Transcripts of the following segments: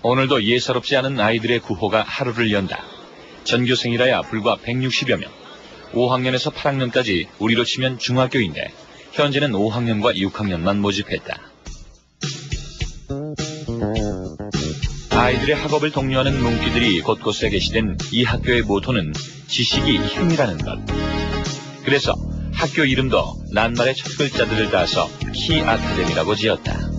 오늘도 예사롭지 않은 아이들의 구호가 하루를 연다. 전교생이라야 불과 160여 명. 5학년에서 8학년까지 우리로 치면 중학교인데 현재는 5학년과 6학년만 모집했다. 아이들의 학업을 독려하는 문구들이 곳곳에 게시된 이 학교의 모토는 지식이 힘이라는 것. 그래서 학교 이름도 낱말의 첫 글자들을 따서 키 아카데미라고 지었다.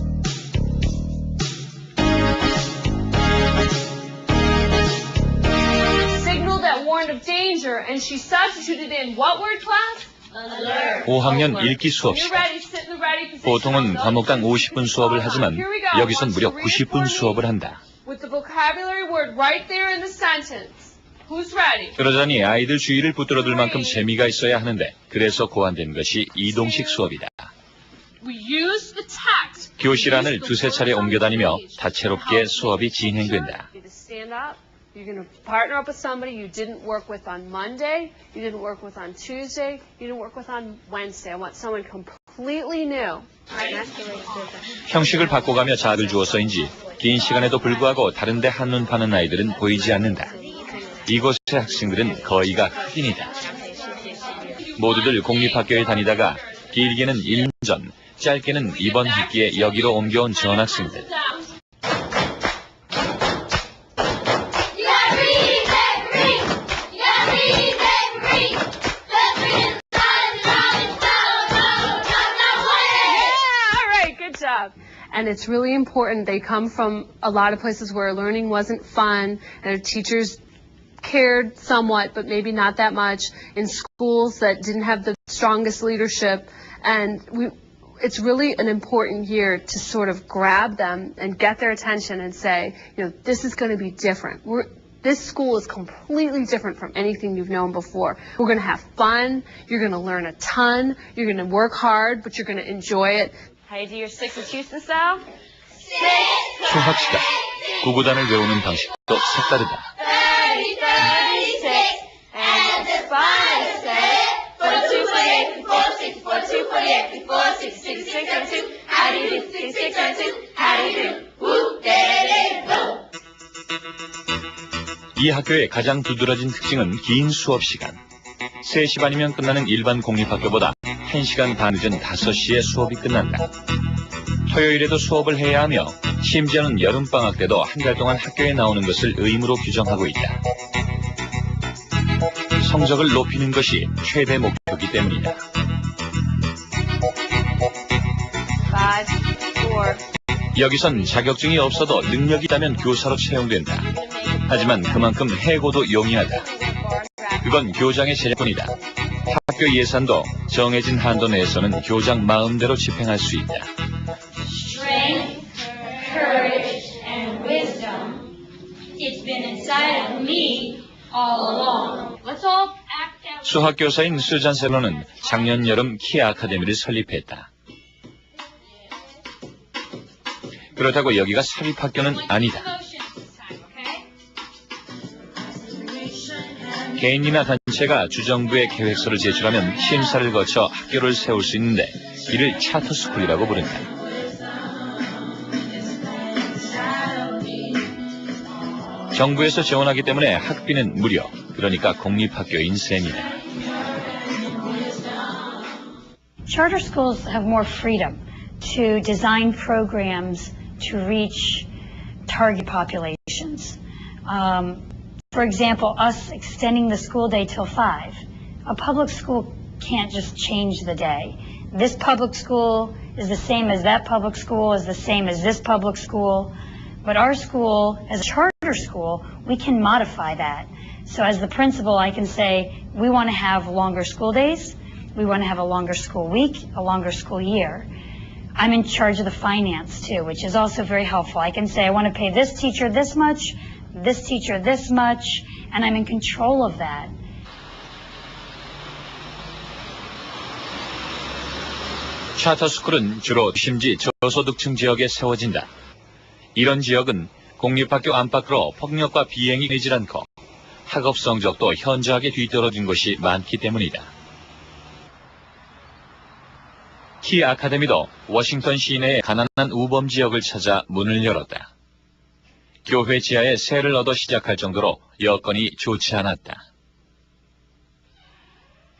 Signal that warned of danger, and she substituted in what word, class? Alert. 5학년 읽기 수업 시간. 보통은 과목당 50분 수업을 하지만 여기선 무려 90분 수업을 한다. With the vocabulary word right there in the sentence. Who's ready? 그러자니 아이들 주의를 붙들어둘 만큼 재미가 있어야 하는데 그래서 고안된 것이 이동식 수업이다. 교실 안을 두세 차례 옮겨다니며 다채롭게 수업이 진행된다. You're going to partner up with somebody you didn't work with on Monday, you didn't work with on Tuesday, you didn't work with on Wednesday. I want someone completely new. 형식을 바꿔가며 자극을 주어서인지 긴 시간에도 불구하고 다른 데 한눈 파는 아이들은 보이지 않는다. 이곳의 학생들은 거의가 흑인이다. 모두들 공립학교에 다니다가 길게는 1년 전, 짧게는 이번 학기에 여기로 옮겨온 전학생들. And it's really important. They come from a lot of places where learning wasn't fun, and their teachers cared somewhat, but maybe not that much, in schools that didn't have the strongest leadership. And it's really an important year to sort of grab them and get their attention and say, you know, this is going to be different. This school is completely different from anything you've known before. We're going to have fun. You're going to learn a ton. You're going to work hard, but you're going to enjoy it. How do you do your 6 in Houston style? 수학 시간, 구구단을 외우는 방식도 색다르다. 30, 36, and the 5, 7, 42, 48, 54, 64, 2, 48, 54, 66, 72. How do you do 66, 72? How do you do? Woo, daddy, woo. 이 학교의 가장 두드러진 특징은 긴 수업 시간. 3시 반이면 끝나는 일반 공립학교보다 1시간 반 늦은 5시에 수업이 끝난다. 토요일에도 수업을 해야 하며 심지어는 여름방학 때도 한 달 동안 학교에 나오는 것을 의무로 규정하고 있다. 성적을 높이는 것이 최대 목표이기 때문이다. 5, 4. 여기선 자격증이 없어도 능력이 있다면 교사로 채용된다. 하지만 그만큼 해고도 용이하다. 그건 교장의 재량권이다. 학교 예산도 정해진 한도 내에서는 교장 마음대로 집행할 수 있다. Strength, courage, and wisdom. It's been inside of me all along. Let's all act out. 수학교사인 수잔 셀러는 작년 여름 키 아카데미를 설립했다. 그렇다고 여기가 사립학교는 아니다. 개인이나 단체가 주정부에 계획서를 제출하면 심사를 거쳐 학교를 세울 수 있는데 이를 차터스쿨이라고 부른다. 정부에서 지원하기 때문에 학비는 무료, 그러니까 공립학교인 셈이다. Charter schools have more freedom to design programs to reach target populations. For example, us extending the school day till 5. A public school can't just change the day. This public school is the same as that public school, is the same as this public school. But our school, as a charter school, we can modify that. So as the principal, I can say, we want to have longer school days. We want to have a longer school week, a longer school year. I'm in charge of the finance too, which is also very helpful. I can say, I want to pay this teacher this much, this teacher this much, and I'm in control of that. 차터스쿨은 주로 도심지 저소득층 지역에 세워진다. 이런 지역은 공립학교 안팎으로 폭력과 비행이 내질 않고 학업 성적도 현저하게 뒤떨어진 곳이 많기 때문이다. 키 아카데미도 워싱턴 시내의 가난한 우범 지역을 찾아 문을 열었다. 교회 지하에 세를 얻어 시작할 정도로 여건이 좋지 않았다.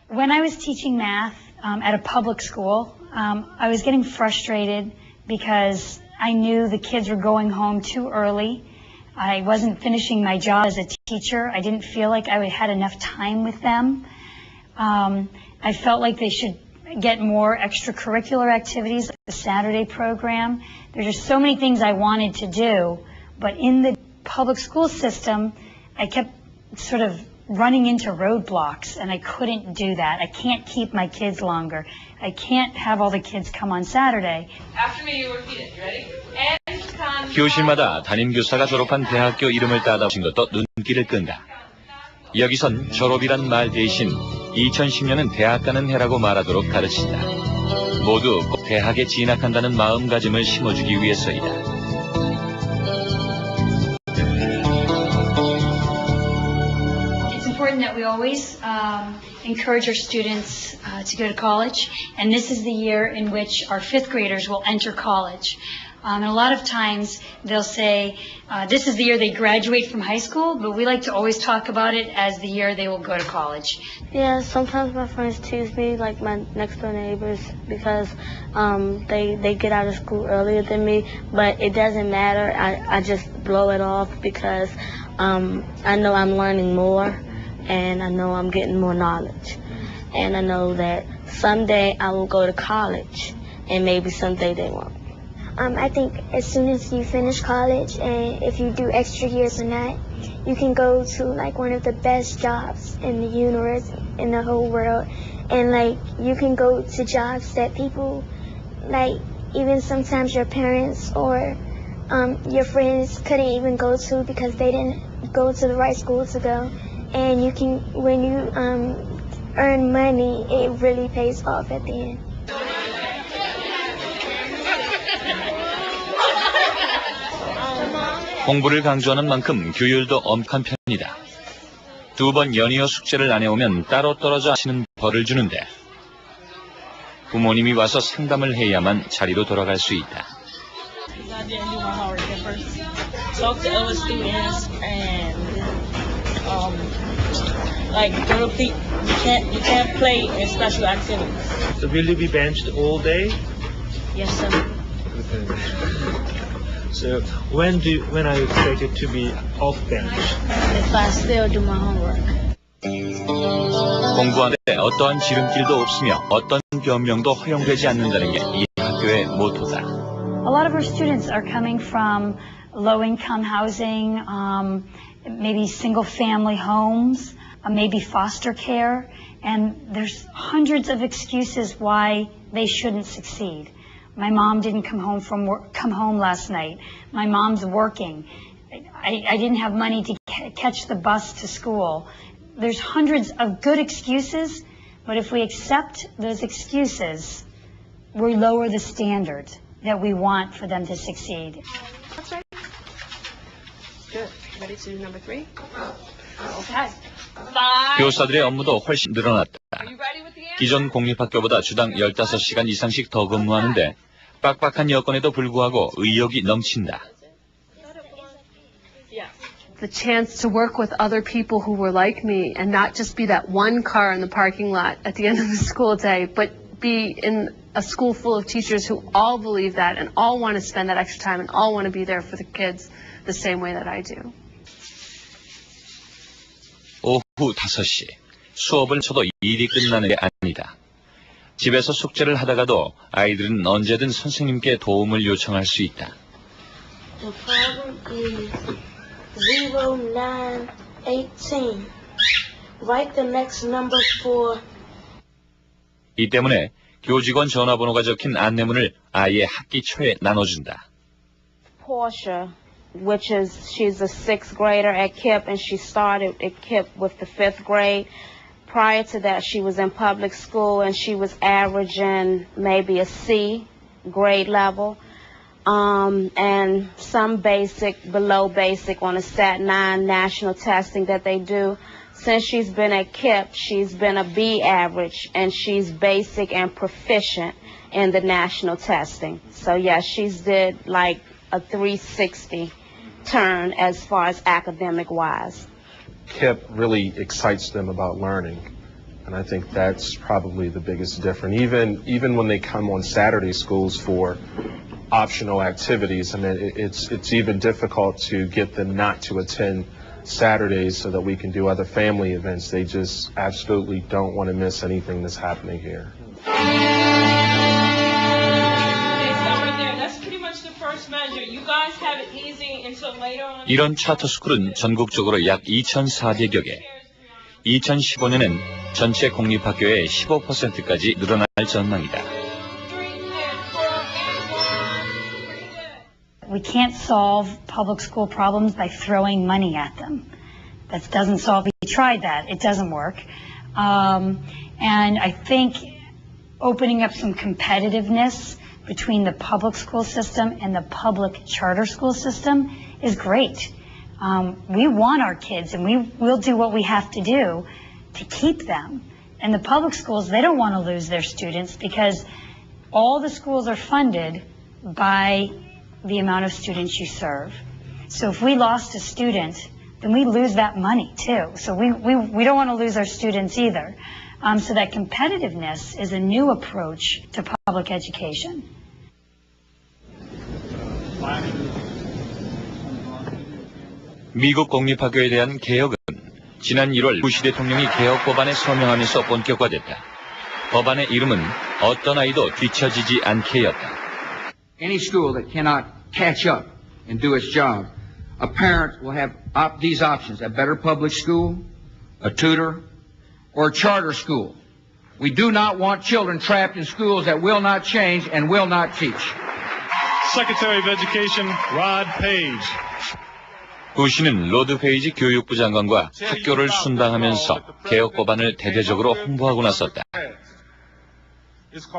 When I was teaching math at a public school, I was getting frustrated because I knew the kids were going home too early. I wasn't finishing my job as a teacher. I didn't feel like I had enough time with them. I felt like they should get more extracurricular activities, like the Saturday program. There's just so many things I wanted to do, but in the public school system, I kept sort of running into roadblocks, and I couldn't do that. I can't keep my kids longer. I can't have all the kids come on Saturday. After me, you repeat it. You ready? And 교실마다 담임교사가 졸업한 대학교 이름을 따다오신 것도 눈길을 끈다. 여기선 졸업이란 말 대신 2010년은 대학 가는 해라고 말하도록 가르친다. 모두 꼭 대학에 진학한다는 마음가짐을 심어주기 위해서이다. That we always encourage our students to go to college, and this is the year in which our fifth graders will enter college. And a lot of times they'll say this is the year they graduate from high school, but we like to always talk about it as the year they will go to college. Yeah, sometimes my friends tease me, like my next door neighbors, because they get out of school earlier than me, but it doesn't matter. I just blow it off because I know I'm learning more. And I know I'm getting more knowledge. And I know that someday I will go to college, and maybe someday they won't. I think as soon as you finish college, and if you do extra years or not, you can go to like one of the best jobs in the universe, in the whole world. And like you can go to jobs that people, like even sometimes your parents or your friends couldn't even go to because they didn't go to the right school to go. And you can, when you earn money, it really pays off at the end. 공부를 강조하는 만큼 규율도 엄한 편이다. 2번 연이어 숙제를 안 해오면 따로 떨어져 하시는 벌을 주는데 부모님이 와서 상담을 해야만 자리로 돌아갈 수 있다. I didn't do my homework at first. Talk to other students and like repeat. You can't play in special activities. So will you be benched all day? Yes, sir. Okay. So when are you expected to be off bench? If I still do my homework. 공부하는데 어떠한 지름길도 없으며 어떤 변명도 허용되지 않는다는 게 이 학교의 모토다. A lot of our students are coming from low-income housing, maybe single-family homes, maybe foster care, and there's hundreds of excuses why they shouldn't succeed. My mom didn't come home last night. My mom's working. I didn't have money to catch the bus to school. There's hundreds of good excuses, but if we accept those excuses, we lower the standard that we want for them to succeed. That's right. Good. Ready to do number 3? Okay. 교사들의 업무도 훨씬 늘어났다. Are you ready with the answer? 기존 공립학교보다 주당 15시간 이상씩 더 근무하는데 빡빡한 여건에도 불구하고 의욕이 넘친다. The chance to work with other people who were like me and not just be that one car in the parking lot at the end of the school day, but be in a school full of teachers who all believe that and all want to spend that extra time and all want to be there for the kids the same way that I do. 오후 5시. 수업을 쳐도 일이 끝나는 게 아니다. 집에서 숙제를 하다가도 아이들은 언제든 선생님께 도움을 요청할 수 있다. The problem is 0918. Write the next number for. 이 때문에 교직원 전화번호가 적힌 안내문을 아예 학기 초에 나눠준다. Portia, which is, she's a 6th grader at KIPP, and she started at KIPP with the 5th grade. Prior to that, she was in public school, and she was averaging maybe a C grade level, and some basic, below basic on a Stat 9 national testing that they do. Since she's been at KIPP, she's been a B average, and she's basic and proficient in the national testing. So yeah, she's did like a 360 turn as far as academic wise. KIPP really excites them about learning. And I think that's probably the biggest difference. Even when they come on Saturday schools for optional activities, I mean, it's even difficult to get them not to attend Saturdays so that we can do other family events. They just absolutely don't want to miss anything that's happening here. That's pretty much the first measure. You guys have it easy until later on. 이런 차터스쿨은 전국적으로 약 2,400여 개. 2015년엔 전체 공립학교의 15%까지 늘어날 전망이다. We can't solve public school problems by throwing money at them. That doesn't solve. We tried that. It doesn't work. And I think opening up some competitiveness between the public school system and the public charter school system is great. We want our kids, and we'll do what we have to do to keep them. And the public schools, they don't want to lose their students because all the schools are funded by the amount of students you serve. So if we lost a student, then we lose that money too. So we don't want to lose our students either. So that competitiveness is a new approach to public education. 미국 공립학교에 대한 개혁은 지난 1월 부시 대통령이 개혁 법안에 서명하면서 본격화됐다. 법안의 이름은 어떤 아이도 뒤처지지 않게였다. Any school that cannot catch up and do its job, a parent will have these options: a better public school, a tutor, or a charter school. We do not want children trapped in schools that will not change and will not teach. Secretary of Education Rod Page. 부시는 로드 페이지 교육부 장관과 학교를 순방하면서 개혁 법안을 대대적으로 홍보하고 나섰다.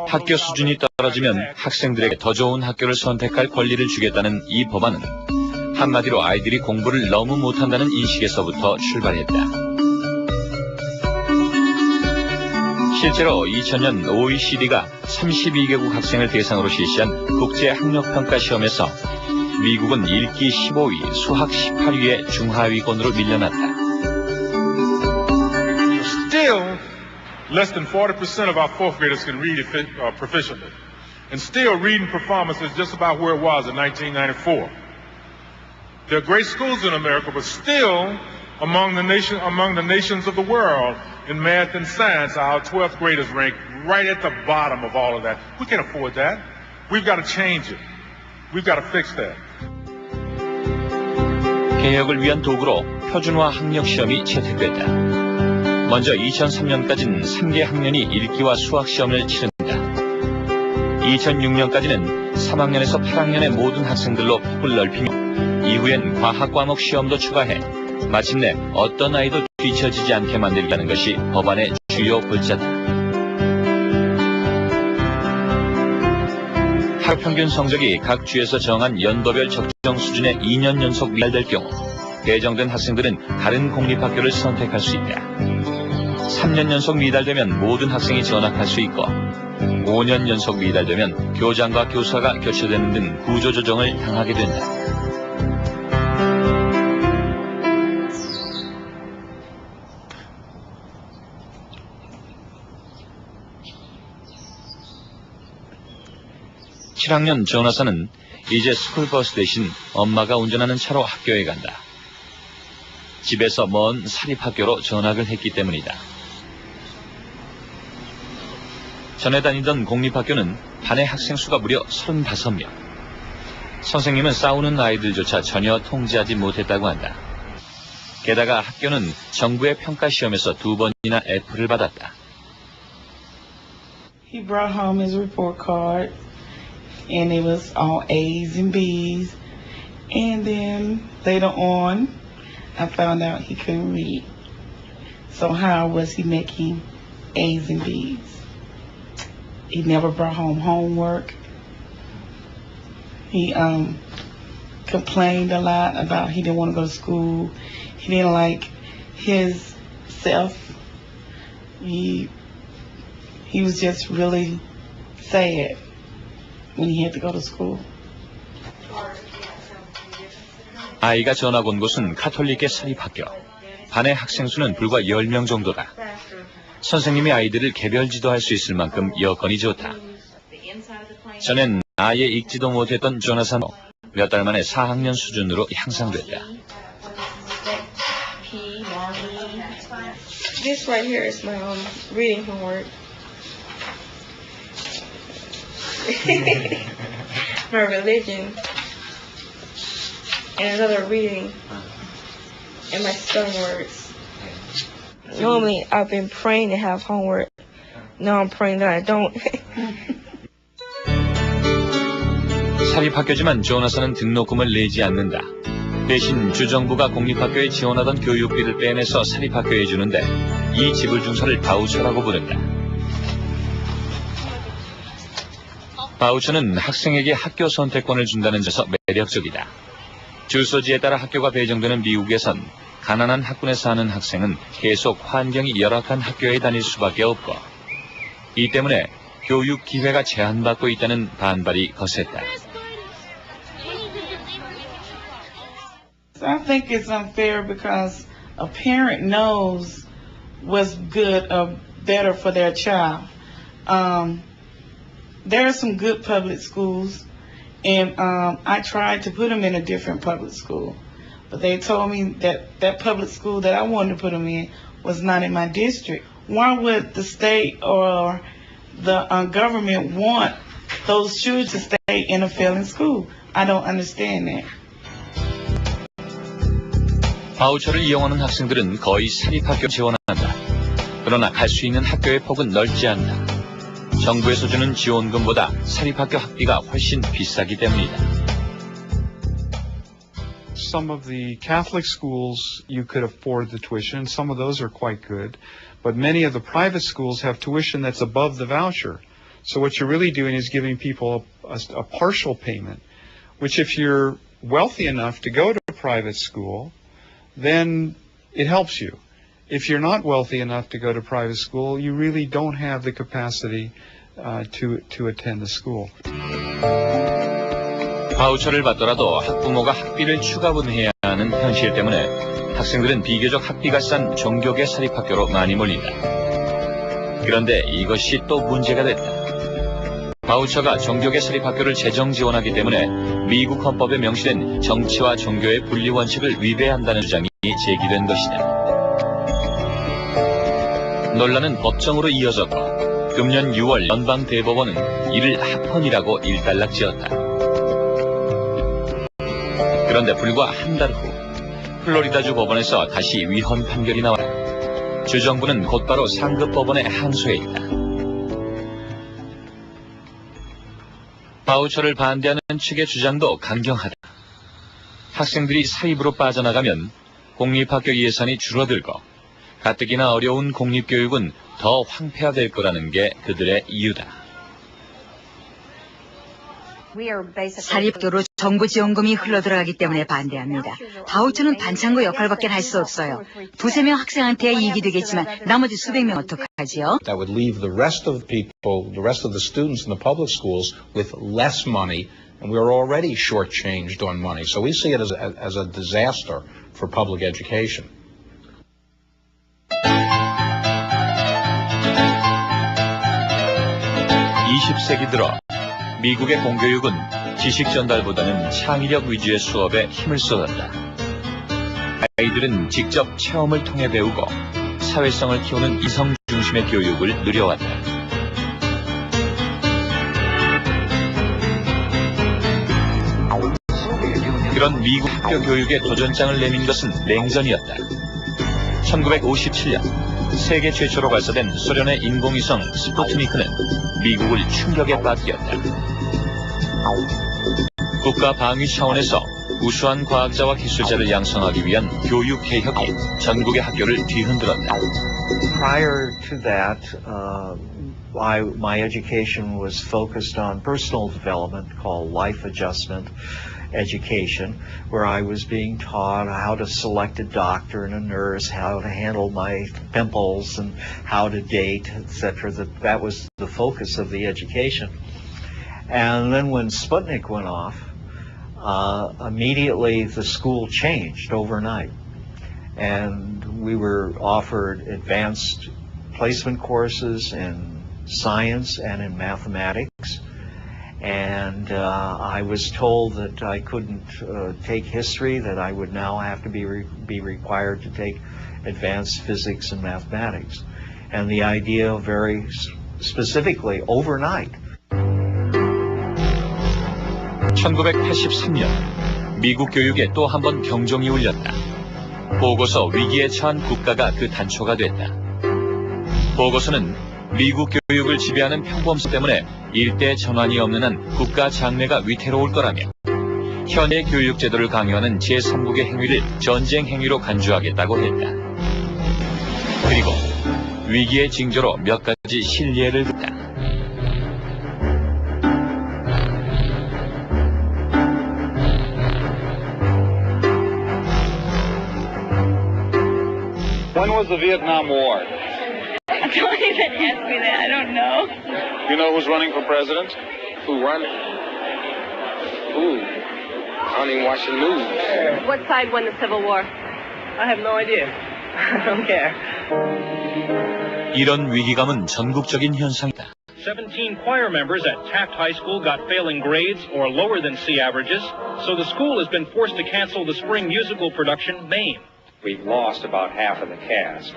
학교 수준이 떨어지면 학생들에게 더 좋은 학교를 선택할 권리를 주겠다는 이 법안은 한마디로 아이들이 공부를 너무 못한다는 인식에서부터 출발했다. 실제로 2000년 OECD가 32개국 학생을 대상으로 실시한 국제학력평가 시험에서 미국은 읽기 15위, 수학 18위의 중하위권으로 밀려났다. Still, less than 40% of our fourth graders can read proficiently. And still, reading performance is just about where it was in 1994. There are great schools in America, but still, among the nations of the world, in math and science, our 12th graders rank right at the bottom of all of that. We can't afford that. We've got to change it. We've got to fix that. 개혁을 위한 도구로 표준화 학력 시험이 채택됐다. 먼저 2003년까지는 3개 학년이 읽기와 수학 시험을 치른다. 2006년까지는 3학년에서 8학년의 모든 학생들로 폭을 넓히며 이후엔 과학 과목 시험도 추가해 마침내 어떤 아이도 뒤처지지 않게 만들자는 것이 법안의 주요 골자다. 학업 평균 성적이 각 주에서 정한 연도별 적정 수준의 2년 연속 미달될 경우 배정된 학생들은 다른 공립학교를 선택할 수 있다. 3년 연속 미달되면 모든 학생이 전학할 수 있고 5년 연속 미달되면 교장과 교사가 교체되는 등 구조조정을 당하게 된다. (7학년) 전하사는 이제 스쿨버스 대신 엄마가 운전하는 차로 학교에 간다. 집에서 먼 사립학교로 전학을 했기 때문이다. 전에 다니던 공립학교는 반의 학생 수가 무려 35명. 선생님은 싸우는 아이들조차 전혀 통제하지 못했다고 한다. 게다가 학교는 정부의 평가시험에서 2번이나 F를 받았다. He brought home his report card. And it was all A's and B's. And then later on, I found out he couldn't read. So how was he making A's and B's? He never brought home homework. He complained a lot about he didn't want to go to school. He didn't like his self. He was just really sad when he had to go to school. 아이가 전학 온 곳은 카톨릭계 사립학교. 반의 학생 수는 불과 10명 정도다. 선생님이 아이들을 개별 지도할 수 있을 만큼 여건이 좋다. 전엔 아예 읽지도 못했던 조나산 몇 달 만에 4학년 수준으로 향상됐다. This right here is my reading homework. My religion. And another reading. And my spelling words. Normally I've been praying to have homework. Now I'm praying that I don't. 사립학교지만 조나산은 등록금을 내지 않는다. 대신 주정부가 공립학교에 지원하던 교육비를 빼내서 사립학교에 주는데 이 지불 증서를 바우처라고 부른다. 바우처는 학생에게 학교 선택권을 준다는 점에서 매력적이다. 주소지에 따라 학교가 배정되는 미국에선 가난한 학군에 사는 학생은 계속 환경이 열악한 학교에 다닐 수밖에 없고 이 때문에 교육 기회가 제한받고 있다는 반발이 거셌다. I think it's unfair because a parent knows what's good or better for their child. There are some good public schools, and I tried to put them in a different public school, but they told me that that public school that I wanted to put them in was not in my district. Why would the state or the government want those children to stay in a failing school? I don't understand that. 바우처를 이용하는 학생들은 거의 사립학교 지원한다. 그러나 갈 수 있는 학교의 폭은 넓지 않다. 정부에서 주는 지원금보다 사립학교 학비가 훨씬 비싸기 때문이다. Some of the Catholic schools you could afford the tuition. Some of those are quite good. But many of the private schools have tuition that's above the voucher. So what you're really doing is giving people a partial payment, which if you're wealthy enough to go to a private school, then it helps you. If you're not wealthy enough to go to private school, you really don't have the capacity to attend the school. 바우처를 받더라도 학부모가 학비를 추가분해야 하는 현실 때문에 학생들은 비교적 학비가 싼 종교계 사립학교로 많이 몰린다. 그런데 이것이 또 문제가 됐다. 바우처가 종교계 사립학교를 재정 지원하기 때문에 미국 헌법에 명시된 정치와 종교의 분리 원칙을 위배한다는 주장이 제기된 것이다. 논란은 법정으로 이어졌고 금년 6월 연방대법원은 이를 합헌이라고 일단락지었다. 그런데 불과 한 달 후 플로리다주 법원에서 다시 위헌 판결이 나왔다. 주정부는 곧바로 상급 법원에 항소했다. 바우처를 반대하는 측의 주장도 강경하다. 학생들이 사립으로 빠져나가면 공립학교 예산이 줄어들고 가뜩이나 어려운 공립교육은 더 황폐화될 거라는 게 그들의 이유다. 사립학교로 정부 지원금이 흘러들어가기 때문에 반대합니다. 바우처는 반창고 역할밖에 할 수 없어요. 두세 명 학생한테 이익이 되겠지만 나머지 수백 명 어떡하지요? That would leave the rest of the people, the rest of the students in the public schools with less money, and we're already shortchanged on money. So we see it as a disaster for public education. (20세기) 들어 미국의 공교육은 지식 전달보다는 창의력 위주의 수업에 힘을 쏟았다. 아이들은 직접 체험을 통해 배우고 사회성을 키우는 이성 중심의 교육을 누려왔다. 그런 미국 학교 교육에 도전장을 내민 것은 냉전이었다. 1957년 세계 최초로 발사된 소련의 인공위성 스푸트니크는 미국을 충격에 빠뜨렸다. 국가 방위 차원에서 우수한 과학자와 기술자를 양성하기 위한 교육 개혁이 전국의 학교를 뒤흔들었다. Prior to that, my education was focused on personal development called life adjustment education, where I was being taught how to select a doctor and a nurse, how to handle my pimples and how to date, etc. That was the focus of the education. And then when Sputnik went off, immediately the school changed overnight. And we were offered advanced placement courses in science and in mathematics. And I was told that I couldn't take history, that I would now have to be required to take advanced physics and mathematics. And the idea very specifically overnight. 1983년 미국 교육에 또 한 번 경종이 울렸다. 보고서 위기에 처한 국가가 그 단초가 됐다. 보고서는 미국 교육을 지배하는 평범성 때문에 일대 전환이 없는 한 국가 장래가 위태로울 거라며 현재 교육 제도를 강요하는 제3국의 행위를 전쟁 행위로 간주하겠다고 했다. 그리고 위기의 징조로 몇 가지 실례를 뒀다. When was the Vietnam War? Don't even ask me that. I don't know. You know who's running for president? Who running? Who? I don't even watch the news. What side won the Civil War? I have no idea. I don't care. 이런 위기감은 전국적인 현상이다. 17 choir members at Taft High School got failing grades or lower than C averages, so the school has been forced to cancel the spring musical production, Mame. We've lost about half of the cast.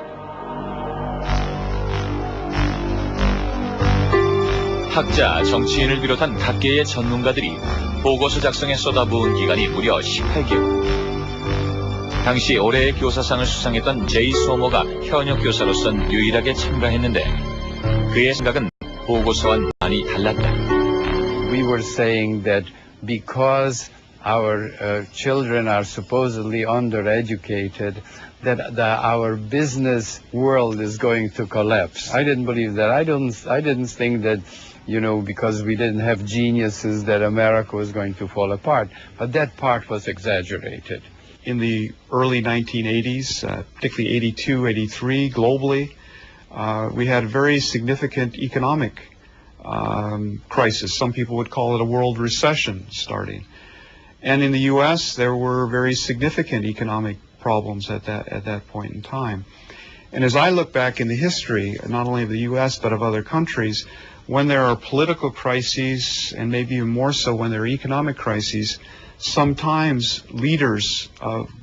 학자, 정치인을 비롯한 각계의 전문가들이 보고서 작성에 쏟아부은 기간이 무려 18개월. 당시 올해의 교사상을 수상했던 제이 소모가 현역 교사로선 유일하게 참가했는데 그의 생각은 보고서와는 많이 달랐다. We were saying that because our children are supposedly undereducated, that our business world is going to collapse. I didn't believe that. I didn't think that, because we didn't have geniuses, that America was going to fall apart. But that part was exaggerated. In the early 1980s, particularly 82, 83, globally, we had a very significant economic crisis. Some people would call it a world recession starting. And in the U.S., there were very significant economic problems at that point in time. And as I look back in the history, not only of the U.S., but of other countries, when there are political crises, and maybe even more so when there are economic crises, sometimes leaders,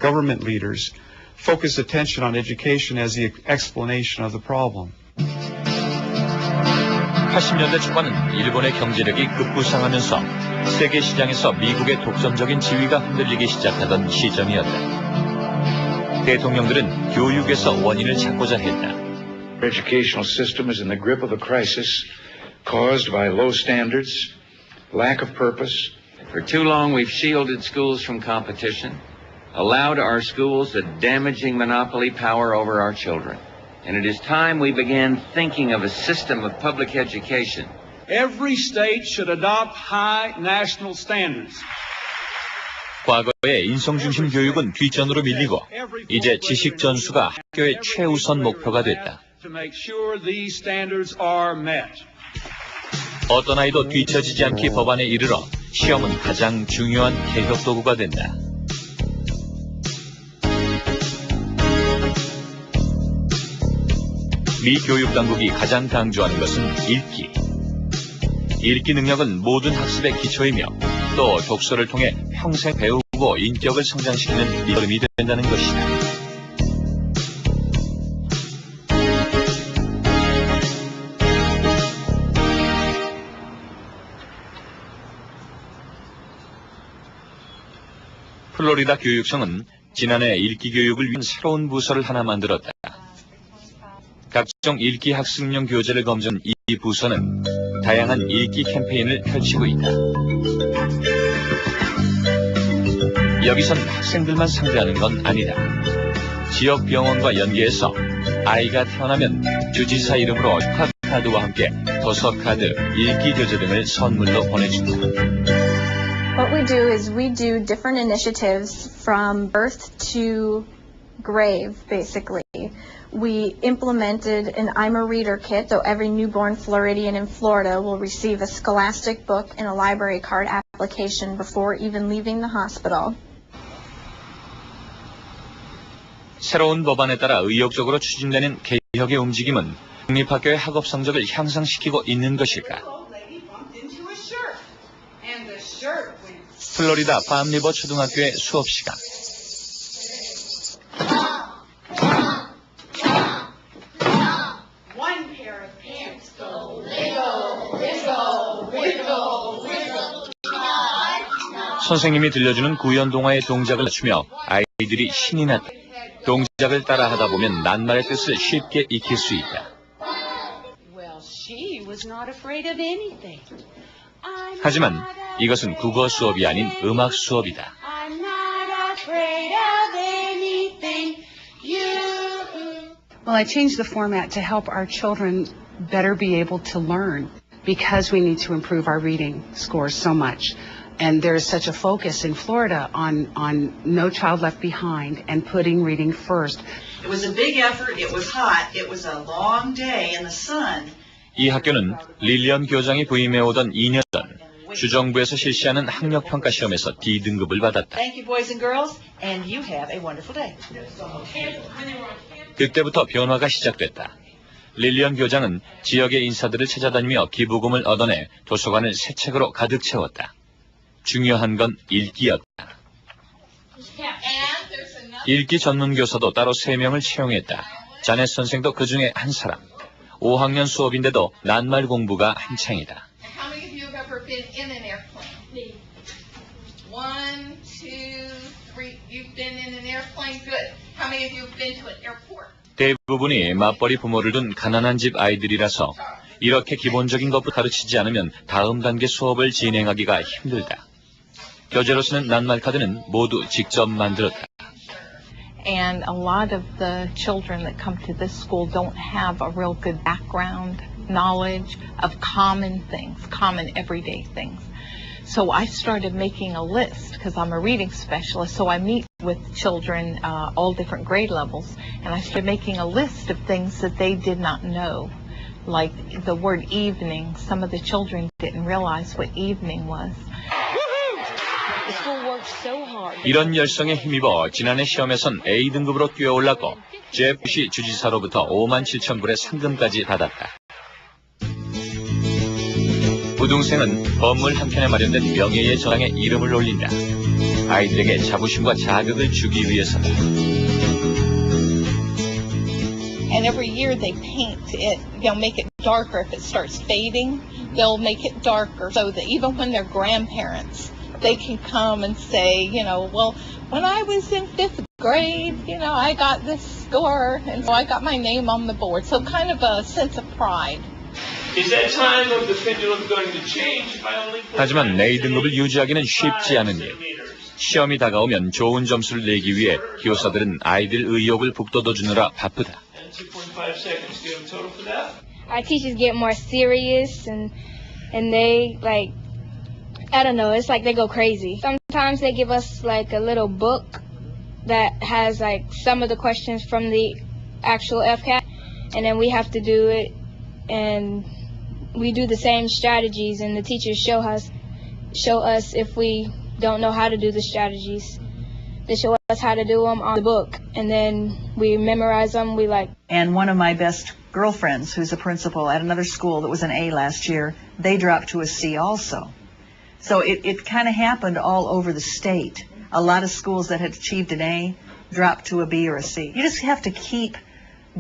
government leaders, focus attention on education as the explanation of the problem. 80년대 초반은 일본의 경제력이 급부상하면서 세계 시장에서 미국의 독점적인 지위가 흔들리기 시작하던 시점이었다. 대통령들은 교육에서 원인을 찾고자 했다. Our educational system is in the grip of a crisis caused by low standards, lack of purpose. For too long we've shielded schools from competition, allowed our schools a damaging monopoly power over our children. And it is time we began thinking of a system of public education. Every state should adopt high national standards. 과거의 인성중심 교육은 뒷전으로 밀리고 이제 지식 전수가 학교의 최우선 목표가 됐다. To make sure these standards are met. 어떤 아이도 뒤처지지 않게 법안에 이르러 시험은 가장 중요한 개혁 도구가 된다. 미 교육 당국이 가장 강조하는 것은 읽기. 읽기 능력은 모든 학습의 기초이며 또 독서를 통해 평생 배우고 인격을 성장시키는 밑거름이 된다는 것이다. 플로리다 교육청은 지난해 읽기 교육을 위한 새로운 부서를 하나 만들었다. 각종 읽기 학습용 교재를 검증한 이 부서는 다양한 읽기 캠페인을 펼치고 있다. 여기선 학생들만 상대하는 건 아니다. 지역 병원과 연계해서 아이가 태어나면 주지사 이름으로 축하카드와 함께 도서카드, 읽기 교재 등을 선물로 보내준다. What we do is we do different initiatives from birth to grave, basically. We implemented an I'm a Reader kit, so every newborn Floridian in Florida will receive a Scholastic book and a library card after application before even leaving the hospital. 새로운 법안에 따라 의욕적으로 추진되는 개혁의 움직임은 공립학교의 학업 성적을 향상시키고 있는 것일까? 플로리다 팜리버 초등학교의 수업 시간. 선생님이 들려주는 구연 동화의 동작을 맞추며 아이들이 신이 났다. 동작을 따라하다 보면 낱말의 뜻을 쉽게 익힐 수 있다. 하지만 이것은 국어 수업이 아닌 음악 수업이다. Well, I changed the format to help our children better be able to learn because we need to improve our reading scores so much. And there's such a focus in Florida on No Child Left Behind and putting reading first. It was a big effort. It was hot. It was a long day in the sun. 이 학교는 릴리언 교장이 부임해오던 2년 전 주정부에서 실시하는 학력평가 시험에서 D등급을 받았다. Thank you, boys and girls, and you have a wonderful day. 그때부터 변화가 시작됐다. 릴리언 교장은 지역의 인사들을 찾아다니며 기부금을 얻어내 도서관을 새 책으로 가득 채웠다. 중요한 건 읽기였다. 읽기 전문 교사도 따로 3명을 채용했다. 자넷 선생도 그 중에 한 사람. 5학년 수업인데도 낱말 공부가 한창이다. How many of you have ever been in an airplane? 1, 2, 3. You've been in an airplane? Good. How many of you have been to an airport? 대부분이 맞벌이 부모를 둔 가난한 집 아이들이라서 이렇게 기본적인 것부터 가르치지 않으면 다음 단계 수업을 진행하기가 힘들다. 교재로 쓰는 낱말 카드는 모두 직접 만들었다. And a lot of the children that come to this school don't have a real good background knowledge of common things, common everyday things. So I started making a list because I'm a reading specialist. So I meet with children all different grade levels, and I started making a list of things that they did not know. Like the word evening, some of the children didn't realize what evening was. 이런 열성에 힘입어 지난해 시험에선 A등급으로 뛰어올랐고 제프시 주지사로부터 57,000불의 상금까지 받았다. 우등생은 건물 한켠에 마련된 명예의 전당에 이름을 올린다. 아이들에게 자부심과 자극을 주기 위해서다. And every year they paint it, they'll make it darker if it starts fading. They'll make it darker so that even when they're grandparents, they can come and say, you know, well, when I was in 5th grade, you know, I got this score, and so I got my name on the board. So kind of a sense of pride. Is that time of the pendulum going to change by only? 하지만 A등급을 유지하기는 쉽지 않은 일. 시험이 다가오면 좋은 점수를 내기 위해 교사들은 아이들 의욕을 북돋워주느라 바쁘다. 2.5 seconds. Do you have a total for that? Our teachers get more serious and they like, I don't know, it's like they go crazy. Sometimes they give us like a little book that has like some of the questions from the actual FCAT, and then we have to do it, and we do the same strategies, and the teachers show us if we don't know how to do the strategies. They show us how to do them on the book, and then we memorize them. And one of my best girlfriends, who's a principal at another school that was an A last year, they dropped to a C also. So it kind of happened all over the state. A lot of schools that had achieved an A dropped to a B or a C. You just have to keep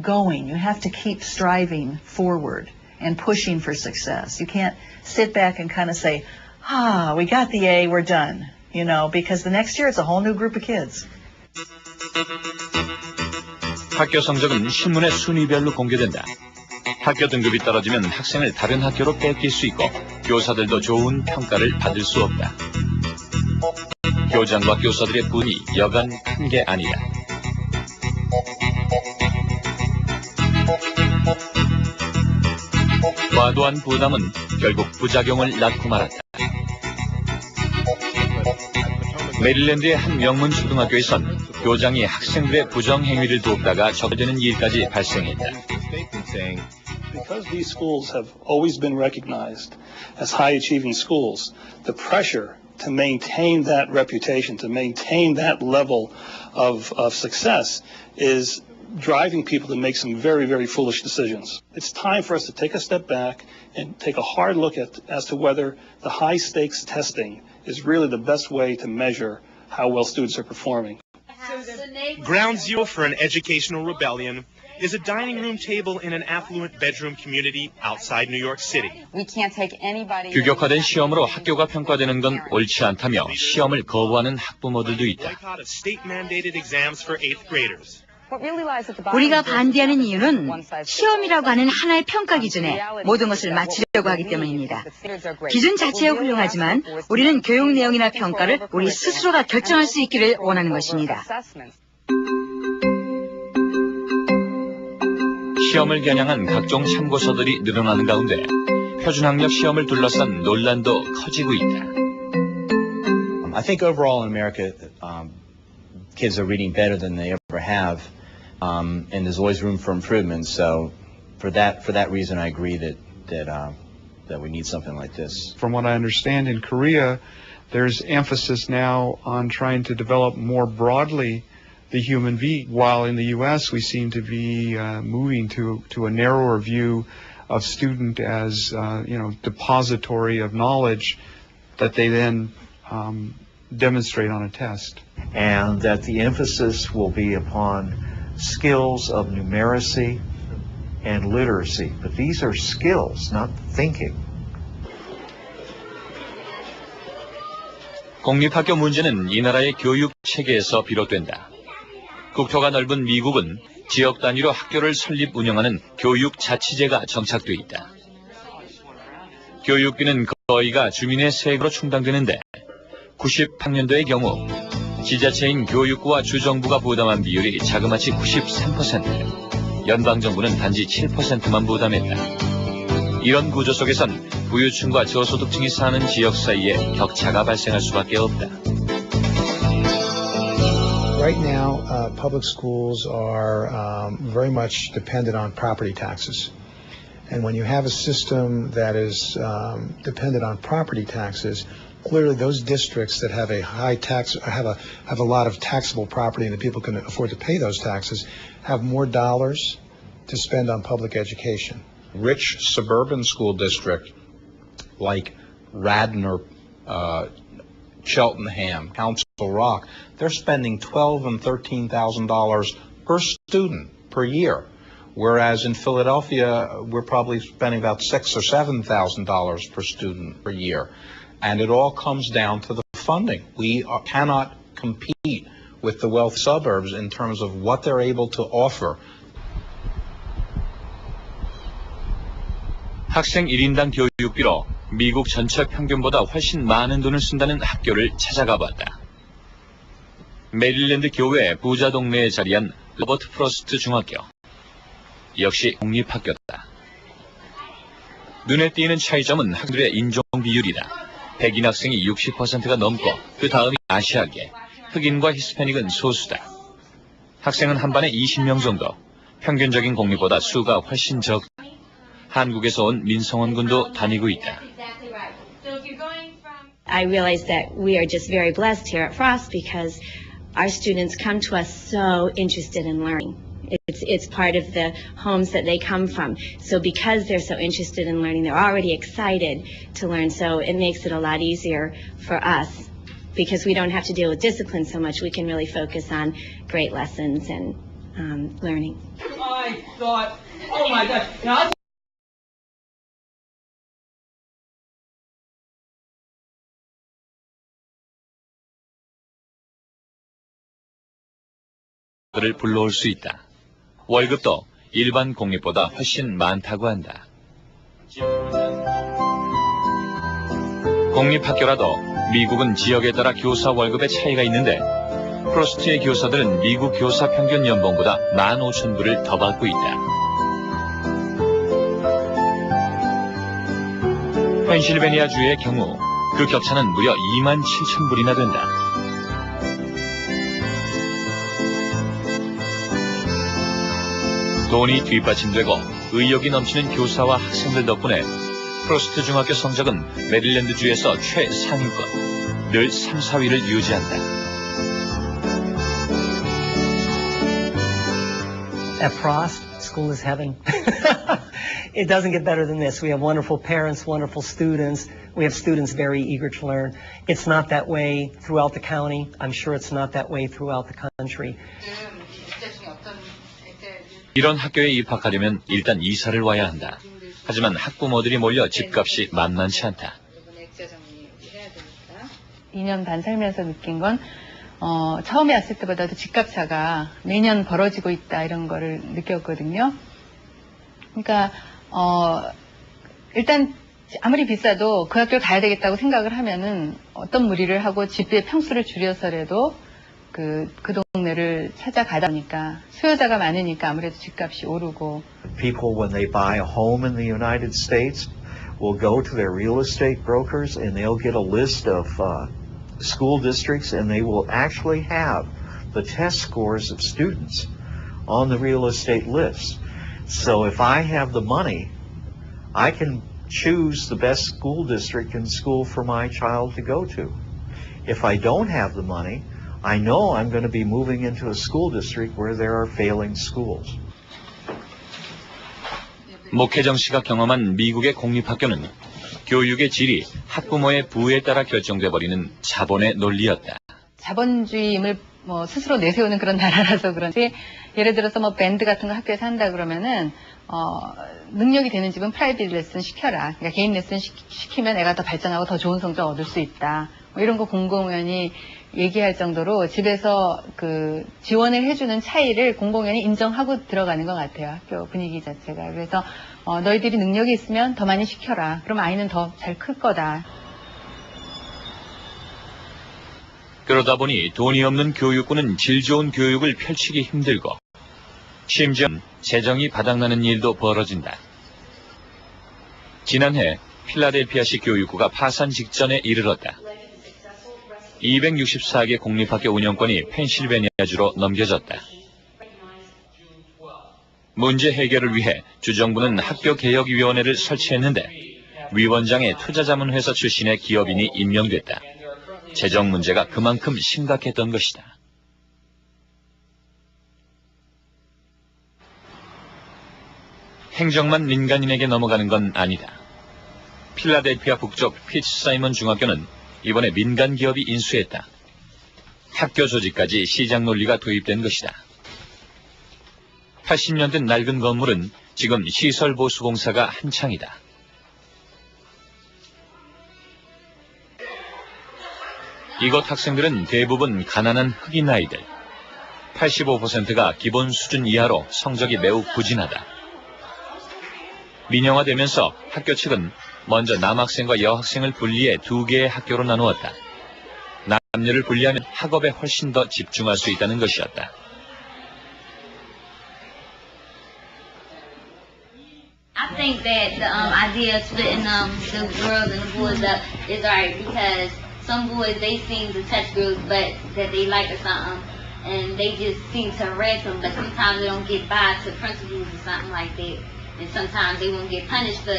going. You have to keep striving forward and pushing for success. You can't sit back and kind of say, we got the A, we're done. You know, because the next year it's a whole new group of kids. 학교 성적은 신문의 순위별로 공개된다. 학교 등급이 떨어지면 학생을 다른 학교로 뺏길 수 있고 교사들도 좋은 평가를 받을 수 없다. 교장과 교사들의 분이 여간 큰 게 아니다. 과도한 부담은 결국 부작용을 낳고 말았다. 메릴랜드의 한 명문 초등학교에선 교장이 학생들의 부정 행위를 돕다가 적발되는 일까지 발생했다. Because these schools have always been recognized as high-achieving schools, the pressure to maintain that reputation, to maintain that level of success, is driving people to make some very, very foolish decisions. It's time for us to take a step back and take a hard look as to whether the high-stakes testing is really the best way to measure how well students are performing. Ground zero for an educational rebellion is a dining room table in an affluent bedroom community outside New York City. 규격화된 시험으로 학교가 평가되는 건 옳지 않다며 시험을 거부하는 학부모들도 있다. Boycott of state-mandated exams for 8th graders. 우리가 반대하는 이유는 시험이라고 하는 하나의 평가 기준에 모든 것을 맞추려고 하기 때문입니다. 기준 자체가 훌륭하지만 우리는 교육 내용이나 평가를 우리 스스로가 결정할 수 있기를 원하는 것입니다. 시험을 겨냥한 각종 참고서들이 늘어나는 가운데 표준학력 시험을 둘러싼 논란도 커지고 있다. I think overall in America, kids are reading better than they ever have, and there's always room for improvement. So, for that reason, I agree that we need something like this. From what I understand, in Korea, there's emphasis now on trying to develop more broadly the human being, while in the U.S. we seem to be moving to a narrower view of student as depository of knowledge that they then demonstrate on a test. And that the emphasis will be upon skills of numeracy and literacy. But these are skills, not thinking. 공립학교 문제는 이 나라의 교육 체계에서 비롯된다. 국토가 넓은 미국은 지역 단위로 학교를 설립 운영하는 교육자치제가 정착돼 있다. 교육비는 거의가 주민의 세금으로 충당되는데 90학년도의 경우 지자체인 교육부와 주정부가 부담한 비율이 자그마치 93%, 연방정부는 단지 7%만 부담했다. 이런 구조 속에선 부유층과 저소득층이 사는 지역 사이에 격차가 발생할 수밖에 없다. Right now, public schools are very much dependent on property taxes. And when you have a system that is dependent on property taxes, clearly those districts that have a high tax, have a lot of taxable property and the people can afford to pay those taxes, have more dollars to spend on public education. Rich suburban school district like Radnor, Cheltenham, Council Rock, they're spending $12,000 and $13,000 per student per year, whereas in Philadelphia we're probably spending about $6,000 or $7,000 per student per year, and it all comes down to the funding. We cannot compete with the wealthy suburbs in terms of what they're able to offer. 학생 1인당 교육비로 미국 전체 평균보다 훨씬 많은 돈을 쓴다는 학교를 찾아가 봤다. 메릴랜드 교외 부자 동네에 자리한 로버트 프로스트 중학교. 역시 공립학교다. 눈에 띄는 차이점은 학생들의 인종 비율이다. 백인 학생이 60%가 넘고 그 다음이 아시아계, 흑인과 히스패닉은 소수다. 학생은 한 반에 20명 정도, 평균적인 공립보다 수가 훨씬 적다. 한국에서 온 민성원 군도 다니고 있다. I realize that we are just very blessed here at Frost because our students come to us so interested in learning. It's part of the homes that they come from. So because they're so interested in learning, they're already excited to learn. So it makes it a lot easier for us because we don't have to deal with discipline so much. We can really focus on great lessons and learning. I thought, oh my gosh. Now, 를 불러올 수 있다. 월급도 일반 공립보다 훨씬 많다고 한다. 공립학교라도 미국은 지역에 따라 교사 월급의 차이가 있는데 프로스트의 교사들은 미국 교사 평균 연봉보다 15,000불을 더 받고 있다. 펜실베니아주의 경우 그 격차는 무려 27,000불이나 된다. 돈이 뒷받침되고 의욕이 넘치는 교사와 학생들 덕분에 프로스트 중학교 성적은 메릴랜드주에서 최상위권. 늘 3, 4위를 유지한다. At Frost, school is heaven. It doesn't get better than this. We have wonderful parents, wonderful students. We have students very eager to learn. It's not that way throughout the county. I'm sure it's not that way throughout the country. 이런 학교에 입학하려면 일단 이사를 와야 한다. 하지만 학부모들이 몰려 집값이 만만치 않다. 2년 반 살면서 느낀 건 처음에 왔을 때보다도 집값 차가 매년 벌어지고 있다 이런 거를 느꼈거든요. 그러니까 일단 아무리 비싸도 그 학교를 가야 되겠다고 생각을 하면은 어떤 무리를 하고 집의 평수를 줄여서라도 그 동네를 찾아가다 보니까 수요자가 많으니까 아무래도 집값이 오르고. People when they buy a home in the United States will go to their real estate brokers and they'll get a list of school districts and they will actually have the test scores of students on the real estate list. So if I have the money, I can choose the best school district and school for my child to go to. If I don't have the money, I know I'm going to be moving into a school district where there are failing schools. 목혜정 씨가 경험한 미국의 공립학교는 교육의 질이 학부모의 부에 따라 결정돼 버리는 자본의 논리였다. 자본주의임을 스스로 내세우는 그런 나라라서 그런지 예를 들어서 밴드 같은 거 학교에서 한다 그러면은 능력이 되는 집은 프라이빗 레슨 시켜라. 그러니까 개인 레슨 시키면 애가 더 발전하고 더 좋은 성적 얻을 수 있다. 이런 거 공공연히 얘기할 정도로 집에서 그 지원을 해주는 차이를 공공연히 인정하고 들어가는 것 같아요. 학교 분위기 자체가. 그래서 너희들이 능력이 있으면 더 많이 시켜라. 그럼 아이는 더 잘 클 거다. 그러다 보니 돈이 없는 교육부는 질 좋은 교육을 펼치기 힘들고 심지어 재정이 바닥나는 일도 벌어진다. 지난해 필라델피아시 교육부가 파산 직전에 이르렀다. 264개 공립학교 운영권이 펜실베니아주로 넘겨졌다. 문제 해결을 위해 주정부는 학교개혁위원회를 설치했는데 위원장의 투자자문회사 출신의 기업인이 임명됐다. 재정 문제가 그만큼 심각했던 것이다. 행정만 민간인에게 넘어가는 건 아니다. 필라델피아 북쪽 피츠사이먼 중학교는 이번에 민간 기업이 인수했다. 학교 조직까지 시장 논리가 도입된 것이다. 80년 된 낡은 건물은 지금 시설 보수 공사가 한창이다. 이곳 학생들은 대부분 가난한 흑인 아이들. 85%가 기본 수준 이하로 성적이 매우 부진하다. 민영화되면서 학교 측은 먼저 남학생과 여학생을 분리해 2개의 학교로 나누었다. 남녀를 분리하면 학업에 훨씬 더 집중할 수 있다는 것이었다. I think that the idea of splitting the girls and the boys up is alright because some boys they seem to touch girls but that they like or something and they just seem to harass them but sometimes they don't get by to principals or something like that and sometimes they won't get punished for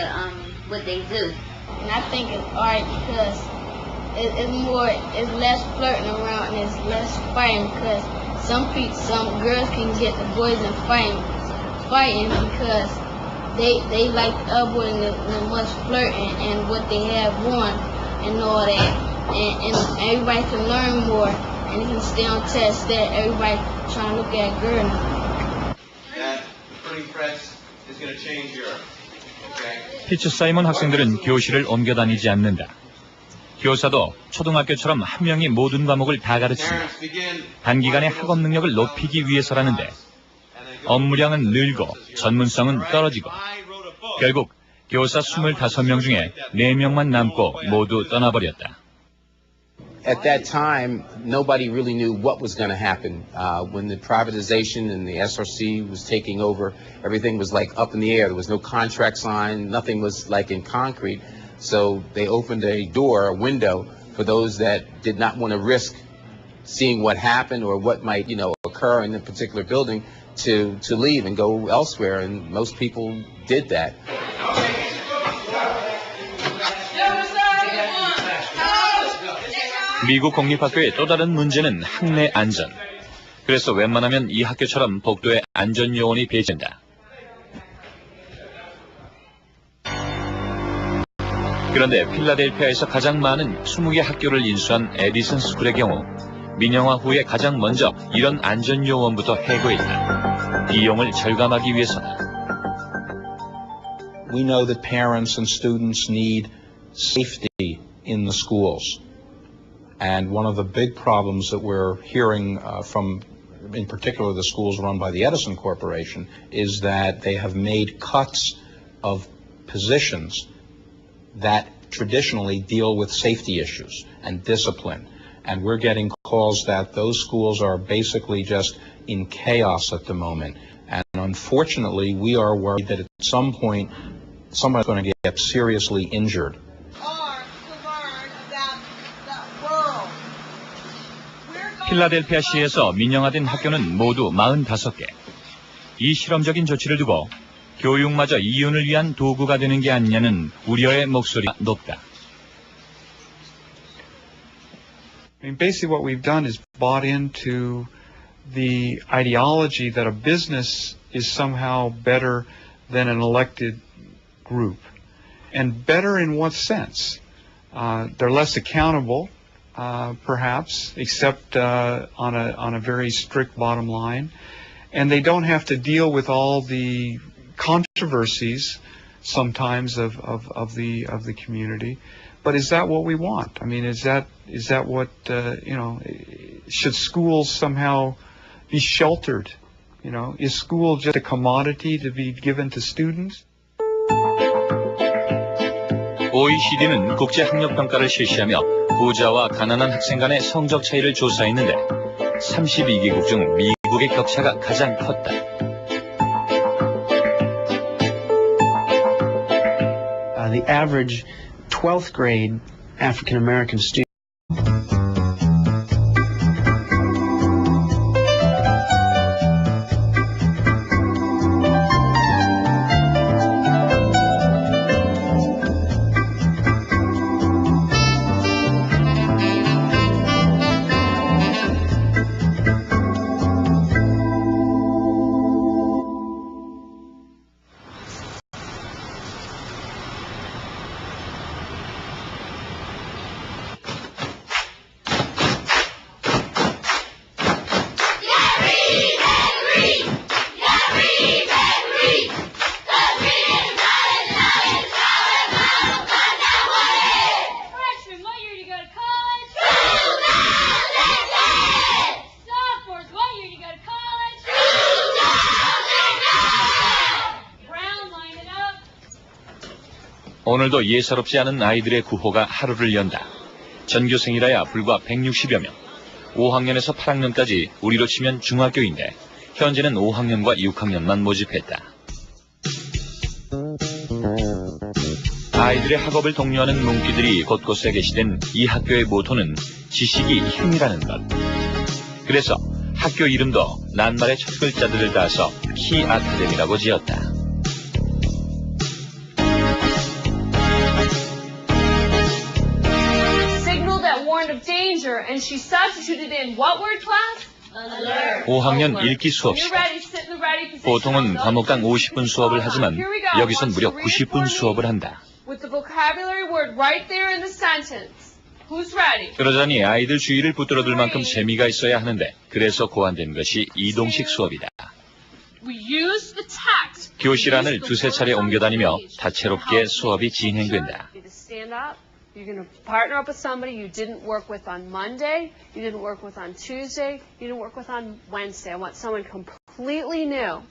what they do. And I think it's alright because it's less flirting around and it's less fighting because some girls can get the boys in fighting because they like the other boys and they must flirting and what they have on and all that and everybody can learn more and they can stay on tests that everybody trying to look at girl now. That printing press is going to change Europe. 피츠사이먼 학생들은 교실을 옮겨 다니지 않는다. 교사도 초등학교처럼 한 명이 모든 과목을 다 가르친다. 단기간에 학업 능력을 높이기 위해서라는데 업무량은 늘고 전문성은 떨어지고 결국 교사 25명 중에 4명만 남고 모두 떠나버렸다. At that time, nobody really knew what was going to happen. When the privatization and the SRC was taking over, everything was like up in the air. There was no contract signed. Nothing was like in concrete. So they opened a door, a window, for those that did not want to risk seeing what happened or what might, occur in a particular building to leave and go elsewhere. And most people did that. 미국 공립학교의 또 다른 문제는 학내 안전. 그래서 웬만하면 이 학교처럼 복도에 안전요원이 배치된다. 그런데 필라델피아에서 가장 많은 20개 학교를 인수한 에디슨 스쿨의 경우 민영화 후에 가장 먼저 이런 안전요원부터 해고했다. 비용을 절감하기 위해서다. We know that parents and students need safety in the schools. And one of the big problems that we're hearing from, in particular, the schools run by the Edison Corporation, is that they have made cuts of positions that traditionally deal with safety issues and discipline. And we're getting calls that those schools are basically just in chaos at the moment. And unfortunately, we are worried that at some point, somebody's going to get seriously injured. 필라델피아시에서 민영화된 학교는 모두 45개. 이 실험적인 조치를 두고 교육마저 이윤을 위한 도구가 되는 게 아니냐는 우려의 목소리가 높다. I mean, basically what we've done is bought into the ideology that a business is somehow better than an elected group. And better in what sense? They're less accountable, perhaps, except on a very strict bottom line. And they don't have to deal with all the controversies sometimes of the community. But is that what we want? I mean, is that what, should schools somehow be sheltered? Is school just a commodity to be given to students? OECD는 국제학력평가를 실시하며 부자와 가난한 학생 간의 성적 차이를 조사했는데 32개국 중 미국의 격차가 가장 컸다. The average 12th grade African American student 오늘도 예사롭지 않은 아이들의 구호가 하루를 연다. 전교생이라야 불과 160여 명. 5학년에서 8학년까지 우리로 치면 중학교인데 현재는 5학년과 6학년만 모집했다. 아이들의 학업을 독려하는 문구들이 곳곳에 게시된 이 학교의 모토는 지식이 힘이라는 것. 그래서 학교 이름도 낱말의 첫 글자들을 따서 키 아카데미라고 지었다. Of danger, and she substituted in what word class? Alert. 5학년 읽기 수업 시간. 보통은 과목당 50분 수업을 하지만 여기선 무려 90분 수업을 한다. With the vocabulary word right there in the sentence. Who's ready? 그러자니 아이들 주의를 붙들어둘 만큼 재미가 있어야 하는데 그래서 고안된 것이 이동식 수업이다. We use the text. 교실 안을 두세 차례 옮겨다니며 다채롭게 수업이 진행된다. Stand up. You're going to partner up with somebody you didn't work with on Monday, you didn't work with on Tuesday, you didn't work with on Wednesday. I want someone completely new.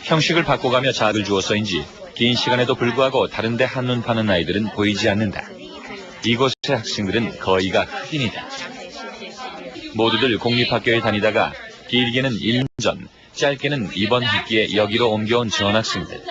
형식을 바꿔가며 자극을 주어서인지 긴 시간에도 불구하고 다른 데 한눈 파는 아이들은 보이지 않는다. 이곳의 학생들은 거의가 흑인이다. 모두들 공립학교에 다니다가 길게는 1년 전, 짧게는 이번 학기에 여기로 옮겨온 전학생들.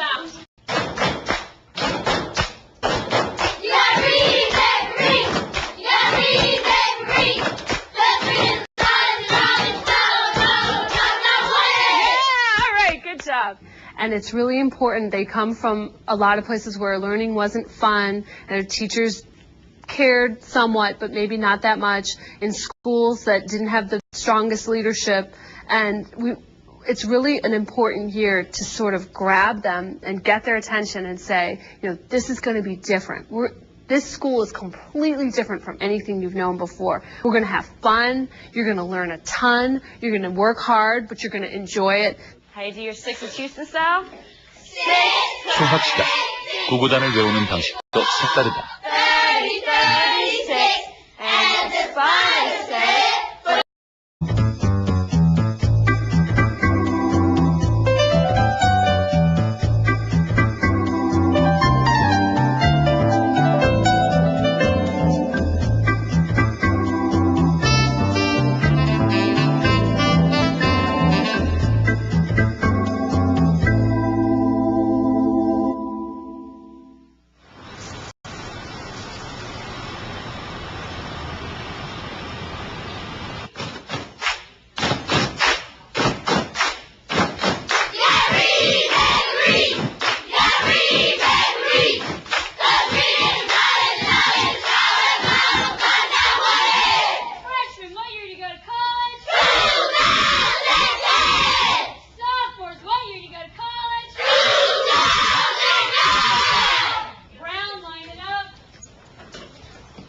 And it's really important. They come from a lot of places where learning wasn't fun, and their teachers cared somewhat, but maybe not that much, in schools that didn't have the strongest leadership. And it's really an important year to sort of grab them and get their attention and say, you know, this is going to be different. This school is completely different from anything you've known before. We're going to have fun. You're going to learn a ton. You're going to work hard, but you're going to enjoy it. How do you do your six in Houston style? 수학 시간. 구구단을 외우는 방식도 색다르다. 30, 36, and the fun is set.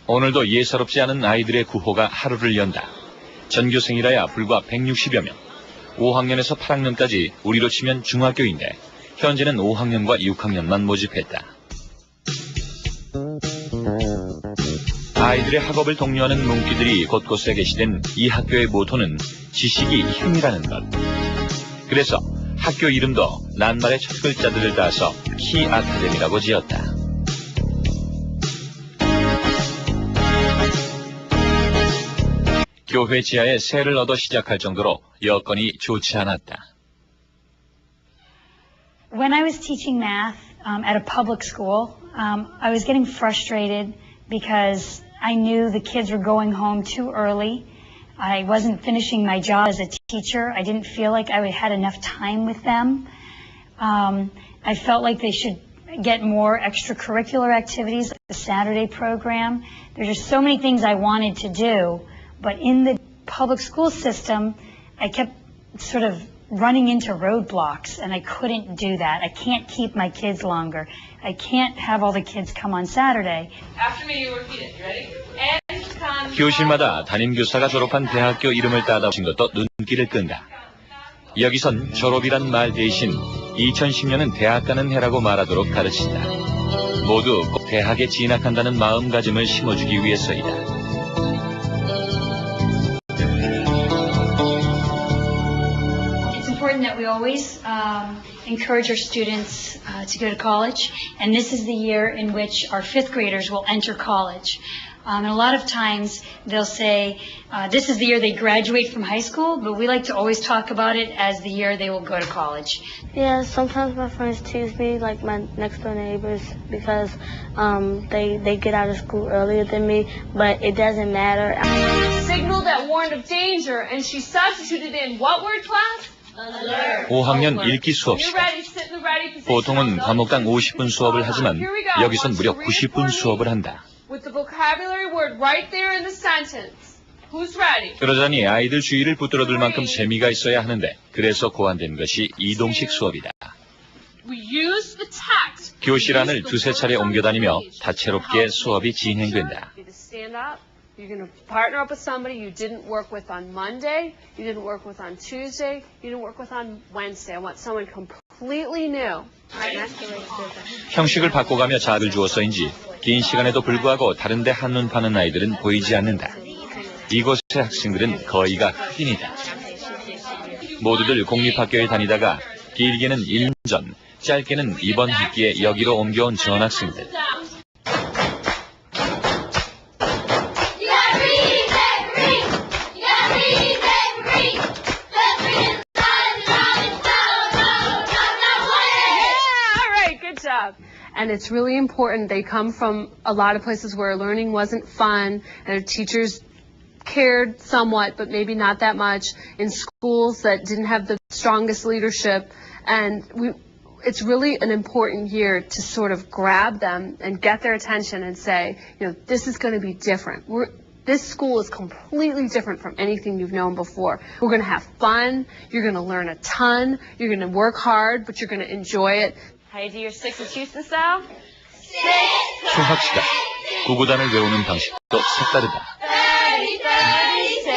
오늘도 예사롭지 않은 아이들의 구호가 하루를 연다. 전교생이라야 불과 160여 명. 5학년에서 8학년까지 우리로 치면 중학교인데 현재는 5학년과 6학년만 모집했다. 아이들의 학업을 독려하는 문구들이 곳곳에 게시된 이 학교의 모토는 지식이 힘이라는 것. 그래서 학교 이름도 낱말의 첫 글자들을 따서 키 아카데미라고 지었다. 교회 지하에 세를 얻어 시작할 정도로 여건이 좋지 않았다. When I was teaching math at a public school, I was getting frustrated because I knew the kids were going home too early. I wasn't finishing my job as a teacher. I didn't feel like I had enough time with them. I felt like they should get more extracurricular activities, like the Saturday program. There's just so many things I wanted to do. But in the public school system, I kept sort of running into roadblocks, and I couldn't do that. I can't keep my kids longer. I can't have all the kids come on Saturday. After me, you repeat it. You ready? And 교실마다 담임교사가 졸업한 대학교 이름을 따다 붙인 것도 눈길을 끈다. 여기선 졸업이란 말 대신 2010년은 대학 가는 해라고 말하도록 가르친다. 모두 꼭 대학에 진학한다는 마음가짐을 심어주기 위해서이다. That we always encourage our students to go to college, and this is the year in which our fifth graders will enter college. And a lot of times they'll say this is the year they graduate from high school, but we like to always talk about it as the year they will go to college. Yeah, sometimes my friends tease me, like my next door neighbors, because they get out of school earlier than me, but it doesn't matter. Signal that warned of danger, and she substituted in what word, class? 5학년 읽기 수업 시간. 보통은 과목당 50분 수업을 하지만 여기선 무려 90분 수업을 한다. 그러자니 아이들 주의를 붙들어둘 만큼 재미가 있어야 하는데 그래서 고안된 것이 이동식 수업이다. 교실 안을 두세 차례 옮겨다니며 다채롭게 수업이 진행된다. You're going to partner up with somebody you didn't work with on Monday, you didn't work with on Tuesday, you didn't work with on Wednesday. I want someone completely new. 형식을 바꿔가며 자극을 주어서인지 긴 시간에도 불구하고 다른데 한눈 파는 아이들은 보이지 않는다. 이곳의 학생들은 거의가 흑인이다. 모두들 공립학교에 다니다가 길게는 1년 전, 짧게는 이번 학기에 여기로 옮겨온 전학생들. And it's really important. They come from a lot of places where learning wasn't fun, and their teachers cared somewhat, but maybe not that much, in schools that didn't have the strongest leadership. And it's really an important year to sort of grab them and get their attention and say, this is going to be different. This school is completely different from anything you've known before. We're going to have fun. You're going to learn a ton. You're going to work hard, but you're going to enjoy it. How do you do your 6 in Houston style? 수학 시간, 구구단을 외우는 방식도 색다르다. 30, 36,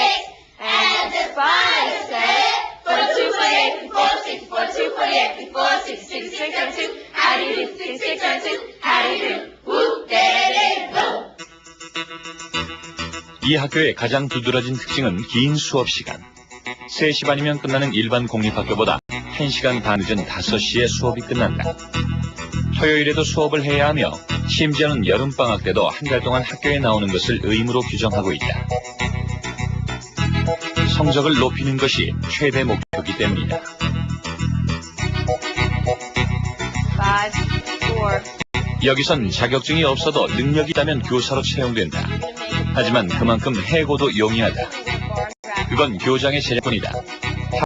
and the final set. 42, 48, 54, 64, 2, 48, 54, 66, 72. How do you do 66, 72? How do you do? Woo, daddy, woo. 이 학교의 가장 두드러진 특징은 긴 수업 시간. 3시 반이면 끝나는 일반 공립학교보다 1시간 반 늦은 5시에 수업이 끝난다. 토요일에도 수업을 해야 하며 심지어는 여름방학 때도 한 달 동안 학교에 나오는 것을 의무로 규정하고 있다. 성적을 높이는 것이 최대 목표이기 때문이다. 5, 4. 여기선 자격증이 없어도 능력이 있다면 교사로 채용된다. 하지만 그만큼 해고도 용이하다. 그건 교장의 제작뿐이다.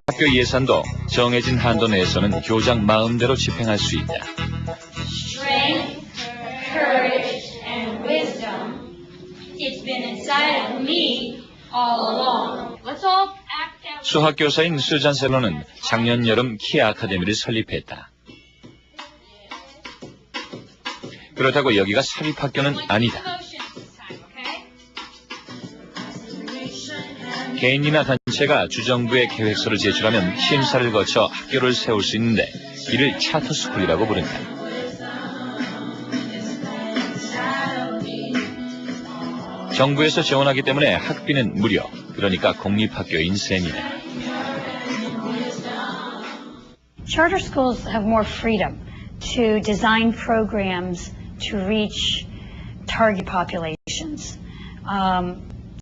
학교 예산도 정해진 한도 내에서는 교장 마음대로 집행할 수 있다. Strength, courage, and wisdom. It's been inside of me all along. Let's all act out. 수학교사인 수잔 셀러는 작년 여름 키아 아카데미를 설립했다. 그렇다고 여기가 사립학교는 아니다. 개인이나 단체가 주정부에 계획서를 제출하면 심사를 거쳐 학교를 세울 수 있는데 이를 차터스쿨이라고 부른다. 정부에서 지원하기 때문에 학비는 무료, 그러니까 공립학교인 셈이다. Charter schools have more freedom to design programs to reach target populations.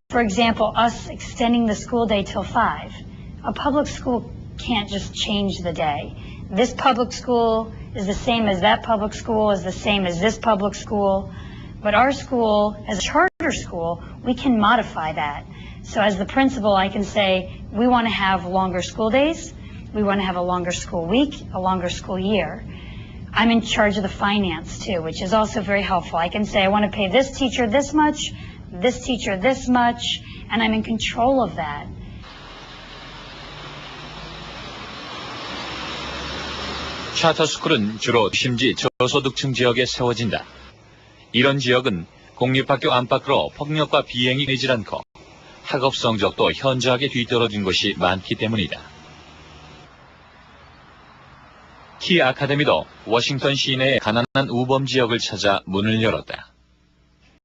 For example, us extending the school day till 5. A public school can't just change the day. This public school is the same as that public school, is the same as this public school. But our school, as a charter school, we can modify that. So as the principal, I can say, we want to have longer school days. We want to have a longer school week, a longer school year. I'm in charge of the finance too, which is also very helpful. I can say, I want to pay this teacher this much, this teacher this much, and I'm in control of that. 차터스쿨은 주로 심지 저소득층 지역에 세워진다. 이런 지역은 공립학교 안팎으로 폭력과 비행이 되질 않고 학업 성적도 현저하게 뒤떨어진 곳이 많기 때문이다. 키 아카데미도 워싱턴 시내의 가난한 우범 지역을 찾아 문을 열었다.